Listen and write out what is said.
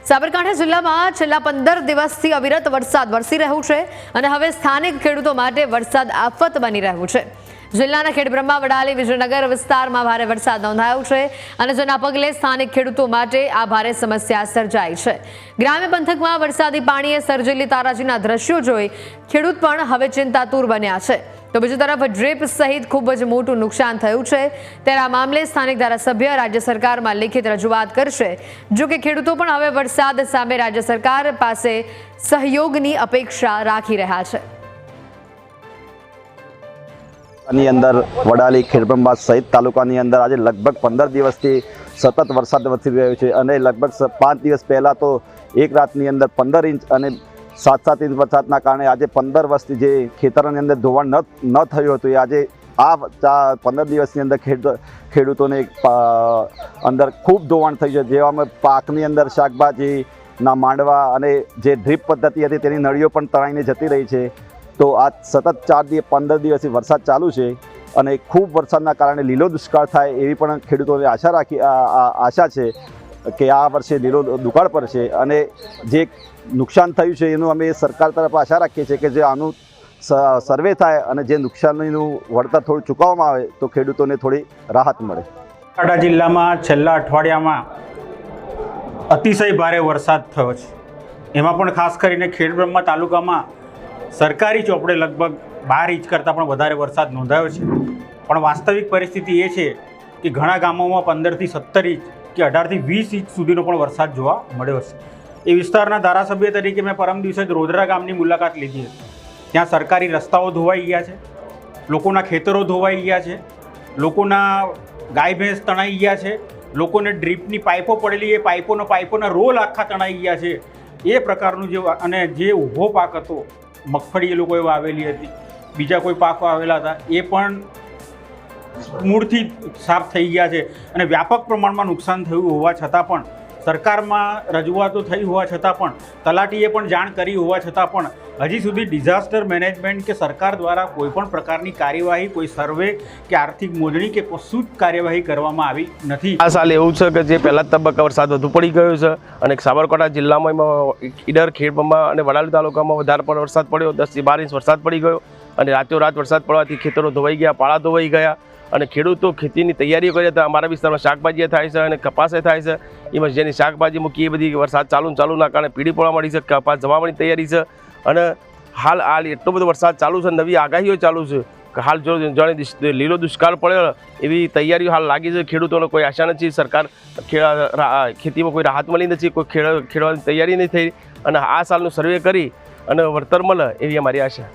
સાબરકાંઠા જિલ્લામાં છેલ્લા 15 દિવસથી અવિરત વરસાદ વરસી રહ્યો છે અને હવે સ્થાનિક ખેડૂતો માટે વરસાદ આફત બની રહ્યો છે। જિલ્લાના ખેડબ્રહ્મા, વડાલી, વિજયનગર વિસ્તારમાં ભારે વરસાદ નોંધાયો છે અને જેના પગલે સ્થાનિક ખેડૂતો માટે આ ભારે સમસ્યા સર્જાઈ છે। ગ્રામ્ય પંથકમાં વરસાદી પાણીએ સર્જેલી તારાજીના દ્રશ્યો જોઈ ખેડૂત પણ હવે ચિંતાતુર બન્યા છે। તો બીજી તરફ ડ્રીપ સહિત ખૂબ જ મોટું નુકસાન થયું છે, ત્યારે આ મામલે સ્થાનિક ધારાસભ્ય રાજ્ય સરકારમાં લેખિત રજૂઆત કરશે। જો કે ખેડૂતો પણ હવે વરસાદ સામે રાજ્ય સરકાર પાસે સહયોગની અપેક્ષા રાખી રહ્યા છે। ની અંદર વડાલી, ખેડબ્રહ્મા સહિત તાલુકાની અંદર આજે લગભગ 15 દિવસથી સતત વરસાદ વરસી રહ્યો છે અને લગભગ 5 દિવસ પહેલાં તો એક રાતની અંદર 15 ઇંચ અને 7-7 ઇંચ વરસાદના કારણે આજે 15 વર્ષથી જે ખેતરોની અંદર ધોવાણ ન થયું હતું એ આજે આ 15 દિવસની અંદર ખેડૂતોને અંદર ખૂબ ધોવાણ થયું છે। જેવામાં પાકની અંદર શાકભાજીના માંડવા અને જે ડ્રીપ પદ્ધતિ હતી તેની નળીઓ પણ તણાઈને જતી રહી છે। તો આ સતત 15 દિવસથી વરસાદ ચાલુ છે અને ખૂબ વરસાદના કારણે લીલો દુષ્કાળ થાય એવી પણ ખેડૂતોને આશા છે કે આ વર્ષે લીલો દુકાળ પડશે અને જે નુકસાન થયું છે એનું અમે સરકાર તરફ આશા રાખીએ છીએ કે જે આનું સર્વે થાય અને જે નુકસાનનું વળતર થોડું ચૂકવવામાં આવે તો ખેડૂતોને થોડી રાહત મળે। બનાસકાંઠા જિલ્લામાં છેલ્લા અઠવાડિયામાં અતિશય ભારે વરસાદ થયો છે। એમાં પણ ખાસ કરીને ખેડબ્રહ્મા તાલુકામાં સરકારી ચોપડે લગભગ 12 ઇંચ કરતાં પણ વધારે વરસાદ નોંધાયો છે। પણ વાસ્તવિક પરિસ્થિતિ એ છે કે ઘણા ગામોમાં 15 થી 17 ઇંચ કે 18 થી 20 ઇંચ સુધીનો પણ વરસાદ જોવા મળ્યો છે। એ વિસ્તારના ધારાસભ્ય તરીકે મેં પરમ દિવસે જ રોદરા ગામની મુલાકાત લીધી હતી। ત્યાં સરકારી રસ્તાઓ ધોવાઈ ગયા છે, લોકોના ખેતરો ધોવાઈ ગયા છે, લોકોના ગાય ભેંસ તણાઈ ગયા છે, લોકોને ડ્રીપની પાઇપો પડેલી એ પાઇપોના રોલ આખા તણાઈ ગયા છે। એ પ્રકારનું જે ઊભો પાક હતો, મગફળી એ લોકોએ વાવેલી હતી, બીજા કોઈ પાકો આવેલા હતા, એ પણ મૂળથી સાફ થઈ ગયા છે અને વ્યાપક પ્રમાણમાં નુકસાન થયું હોવા છતાં પણ સરકારમાં રજૂઆતો થઈ હોવા છતાં પણ તલાટીએ પણ જાણ કરી હોવા છતાં પણ હજી સુધી ડિઝાસ્ટર મેનેજમેન્ટ કે સરકાર દ્વારા કોઈપણ પ્રકારની કાર્યવાહી, કોઈ સર્વે કે આર્થિક મોજણી કે કશું જ કાર્યવાહી કરવામાં આવી નથી। આ સાલ એવું છે કે જે પહેલા તબક્કા વરસાદ વધુ પડી ગયો છે અને સાબરકાંઠા જિલ્લામાં ઈડર, ખેડબ્રહ્મા અને વડાલી તાલુકામાં વધારે પણ વરસાદ પડ્યો। 10 થી 12 ઇંચ વરસાદ પડી ગયો અને રાતોરાત વરસાદ પડવાથી ખેતરો ધોવાઈ ગયા, પાળા ધોવાઈ ગયા અને ખેડૂતો ખેતીની તૈયારીઓ કરી હતા। અમારા વિસ્તારમાં શાકભાજી થાય છે અને કપાસે થાય છે। એમાં જેની શાકભાજી મૂકી એ બધી વરસાદ ચાલુના કારણે પીળી પડવા મળી છે, કપાસ જવાની તૈયારી છે અને હાલ એટલો બધો વરસાદ ચાલુ છે, નવી આગાહીઓ ચાલુ છે કે હાલ જો જાણે લીલો દુષ્કાળ પડ્યો એવી તૈયારીઓ હાલ લાગી છે। ખેડૂતોને કોઈ આશા નથી, સરકાર ખેતીમાં કોઈ રાહત મળી નથી, કોઈ ખેડવાની તૈયારી નહીં થઈ અને આ સાલનું સર્વે કરી અને વળતર મળે એવી અમારી આશા।